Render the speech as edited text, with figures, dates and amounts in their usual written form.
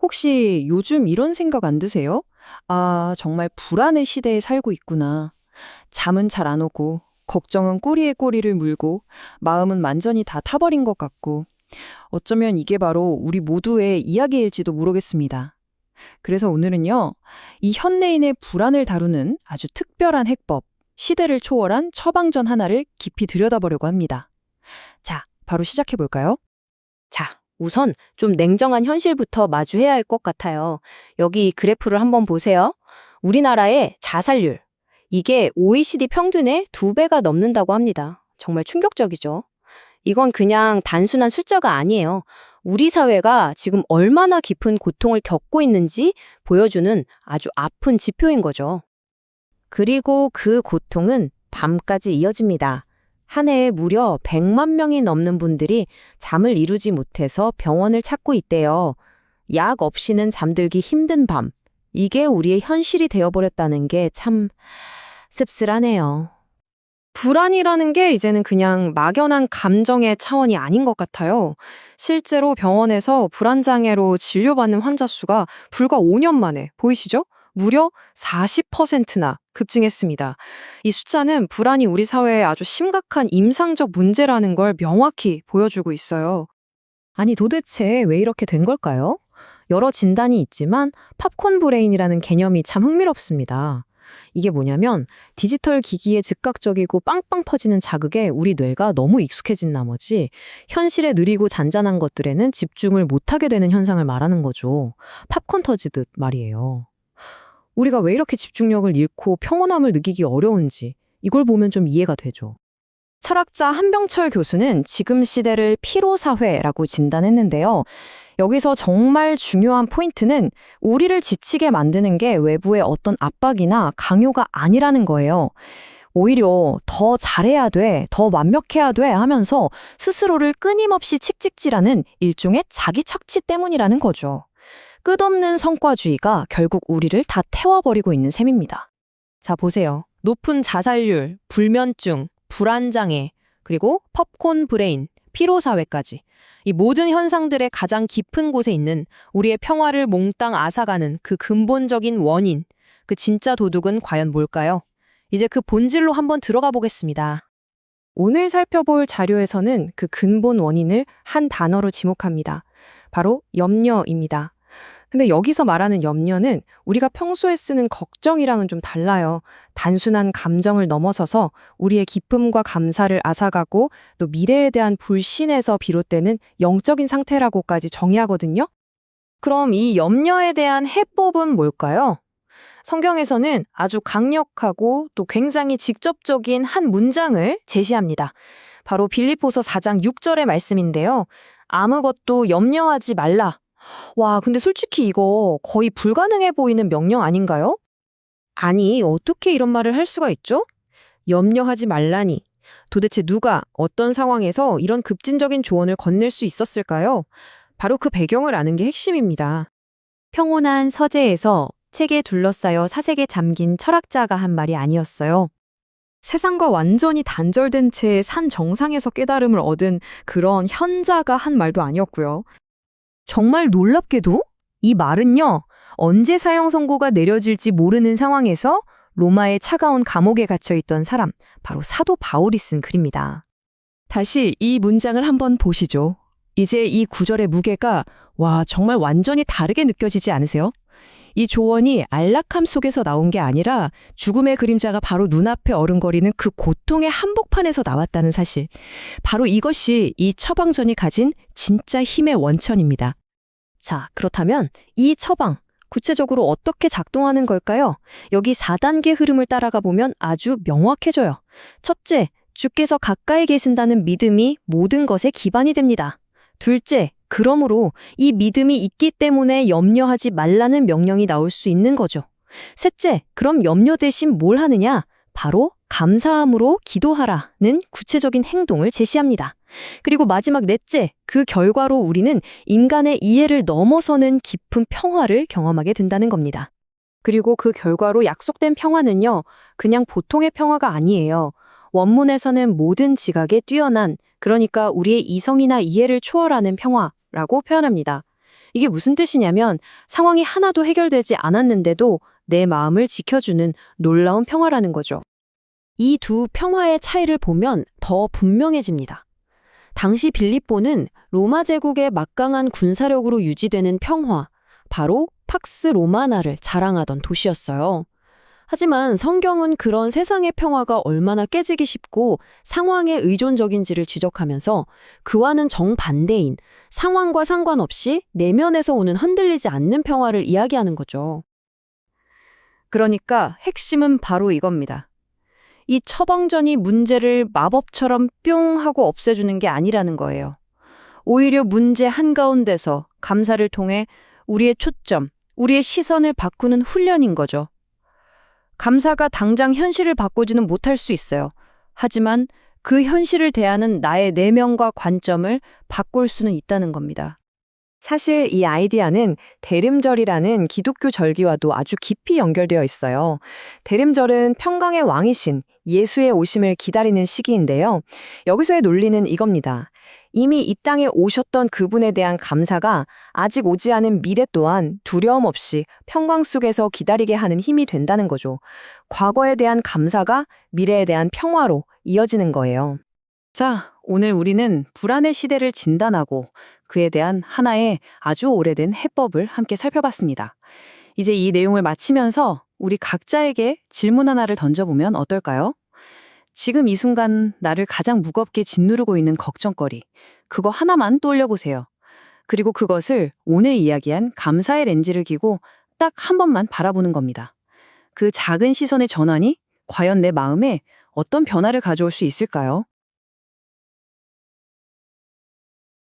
혹시 요즘 이런 생각 안 드세요? 아, 정말 불안의 시대에 살고 있구나. 잠은 잘 안 오고, 걱정은 꼬리에 꼬리를 물고, 마음은 완전히 다 타버린 것 같고, 어쩌면 이게 바로 우리 모두의 이야기일지도 모르겠습니다. 그래서 오늘은요, 이 현대인의 불안을 다루는 아주 특별한 해법, 시대를 초월한 처방전 하나를 깊이 들여다보려고 합니다. 자, 바로 시작해 볼까요? 자, 우선 좀 냉정한 현실부터 마주해야 할 것 같아요. 여기 그래프를 한번 보세요. 우리나라의 자살률. 이게 OECD 평균의 2배가 넘는다고 합니다. 정말 충격적이죠. 이건 그냥 단순한 숫자가 아니에요. 우리 사회가 지금 얼마나 깊은 고통을 겪고 있는지 보여주는 아주 아픈 지표인 거죠. 그리고 그 고통은 밤까지 이어집니다. 한 해에 무려 100만 명이 넘는 분들이 잠을 이루지 못해서 병원을 찾고 있대요. 약 없이는 잠들기 힘든 밤. 이게 우리의 현실이 되어버렸다는 게 참 씁쓸하네요. 불안이라는 게 이제는 그냥 막연한 감정의 차원이 아닌 것 같아요. 실제로 병원에서 불안장애로 진료받는 환자 수가 불과 5년 만에, 보이시죠? 무려 40%나 급증했습니다. 이 숫자는 불안이 우리 사회에 아주 심각한 임상적 문제라는 걸 명확히 보여주고 있어요. 아니 도대체 왜 이렇게 된 걸까요? 여러 진단이 있지만 팝콘 브레인이라는 개념이 참 흥미롭습니다. 이게 뭐냐면 디지털 기기의 즉각적이고 빵빵 퍼지는 자극에 우리 뇌가 너무 익숙해진 나머지 현실에 느리고 잔잔한 것들에는 집중을 못하게 되는 현상을 말하는 거죠. 팝콘 터지듯 말이에요. 우리가 왜 이렇게 집중력을 잃고 평온함을 느끼기 어려운지 이걸 보면 좀 이해가 되죠. 철학자 한병철 교수는 지금 시대를 피로사회라고 진단했는데요. 여기서 정말 중요한 포인트는 우리를 지치게 만드는 게 외부의 어떤 압박이나 강요가 아니라는 거예요. 오히려 더 잘해야 돼, 더 완벽해야 돼 하면서 스스로를 끊임없이 칙찍질하는 일종의 자기 착취 때문이라는 거죠. 끝없는 성과주의가 결국 우리를 다 태워버리고 있는 셈입니다. 자, 보세요. 높은 자살률, 불면증, 불안장애, 그리고 팝콘 브레인, 피로사회까지. 이 모든 현상들의 가장 깊은 곳에 있는 우리의 평화를 몽땅 앗아가는 그 근본적인 원인, 그 진짜 도둑은 과연 뭘까요? 이제 그 본질로 한번 들어가 보겠습니다. 오늘 살펴볼 자료에서는 그 근본 원인을 한 단어로 지목합니다. 바로 염려입니다. 근데 여기서 말하는 염려는 우리가 평소에 쓰는 걱정이랑은 좀 달라요. 단순한 감정을 넘어서서 우리의 기쁨과 감사를 앗아가고 또 미래에 대한 불신에서 비롯되는 영적인 상태라고까지 정의하거든요. 그럼 이 염려에 대한 해법은 뭘까요? 성경에서는 아주 강력하고 또 굉장히 직접적인 한 문장을 제시합니다. 바로 빌립보서 4장 6절의 말씀인데요. 아무것도 염려하지 말라. 와, 근데 솔직히 이거 거의 불가능해 보이는 명령 아닌가요? 아니, 어떻게 이런 말을 할 수가 있죠? 염려하지 말라니. 도대체 누가 어떤 상황에서 이런 급진적인 조언을 건넬 수 있었을까요? 바로 그 배경을 아는 게 핵심입니다. 평온한 서재에서 책에 둘러싸여 사색에 잠긴 철학자가 한 말이 아니었어요. 세상과 완전히 단절된 채 산 정상에서 깨달음을 얻은 그런 현자가 한 말도 아니었고요. 정말 놀랍게도 이 말은요, 언제 사형 선고가 내려질지 모르는 상황에서 로마의 차가운 감옥에 갇혀있던 사람, 바로 사도 바울이 쓴 글입니다. 다시 이 문장을 한번 보시죠. 이제 이 구절의 무게가 정말 완전히 다르게 느껴지지 않으세요? 이 조언이 안락함 속에서 나온 게 아니라 죽음의 그림자가 바로 눈앞에 어른거리는 그 고통의 한복판에서 나왔다는 사실. 바로 이것이 이 처방전이 가진 진짜 힘의 원천입니다. 자, 그렇다면 이 처방, 구체적으로 어떻게 작동하는 걸까요? 여기 4단계 흐름을 따라가 보면 아주 명확해져요. 첫째, 주께서 가까이 계신다는 믿음이 모든 것의 기반이 됩니다. 둘째, 그러므로 이 믿음이 있기 때문에 염려하지 말라는 명령이 나올 수 있는 거죠. 셋째, 그럼 염려 대신 뭘 하느냐? 바로 감사함으로 기도하라는 구체적인 행동을 제시합니다. 그리고 마지막 넷째, 그 결과로 우리는 인간의 이해를 넘어서는 깊은 평화를 경험하게 된다는 겁니다. 그리고 그 결과로 약속된 평화는요, 그냥 보통의 평화가 아니에요. 원문에서는 모든 지각에 뛰어난, 그러니까 우리의 이성이나 이해를 초월하는 평화라고 표현합니다. 이게 무슨 뜻이냐면 상황이 하나도 해결되지 않았는데도 내 마음을 지켜주는 놀라운 평화라는 거죠. 이 두 평화의 차이를 보면 더 분명해집니다. 당시 빌립보는 로마 제국의 막강한 군사력으로 유지되는 평화, 바로 팍스 로마나를 자랑하던 도시였어요. 하지만 성경은 그런 세상의 평화가 얼마나 깨지기 쉽고 상황에 의존적인지를 지적하면서 그와는 정반대인 상황과 상관없이 내면에서 오는 흔들리지 않는 평화를 이야기하는 거죠. 그러니까 핵심은 바로 이겁니다. 이 처방전이 문제를 마법처럼 뿅 하고 없애주는 게 아니라는 거예요. 오히려 문제 한가운데서 감사를 통해 우리의 초점, 우리의 시선을 바꾸는 훈련인 거죠. 감사가 당장 현실을 바꾸지는 못할 수 있어요. 하지만 그 현실을 대하는 나의 내면과 관점을 바꿀 수는 있다는 겁니다. 사실 이 아이디어는 대림절이라는 기독교 절기와도 아주 깊이 연결되어 있어요. 대림절은 평강의 왕이신 예수의 오심을 기다리는 시기인데요. 여기서의 논리는 이겁니다. 이미 이 땅에 오셨던 그분에 대한 감사가 아직 오지 않은 미래 또한 두려움 없이 평강 속에서 기다리게 하는 힘이 된다는 거죠. 과거에 대한 감사가 미래에 대한 평화로 이어지는 거예요. 자, 오늘 우리는 불안의 시대를 진단하고 그에 대한 하나의 아주 오래된 해법을 함께 살펴봤습니다. 이제 이 내용을 마치면서 우리 각자에게 질문 하나를 던져보면 어떨까요? 지금 이 순간 나를 가장 무겁게 짓누르고 있는 걱정거리, 그거 하나만 떠올려보세요. 그리고 그것을 오늘 이야기한 감사의 렌즈를 끼고 딱 한 번만 바라보는 겁니다. 그 작은 시선의 전환이 과연 내 마음에 어떤 변화를 가져올 수 있을까요?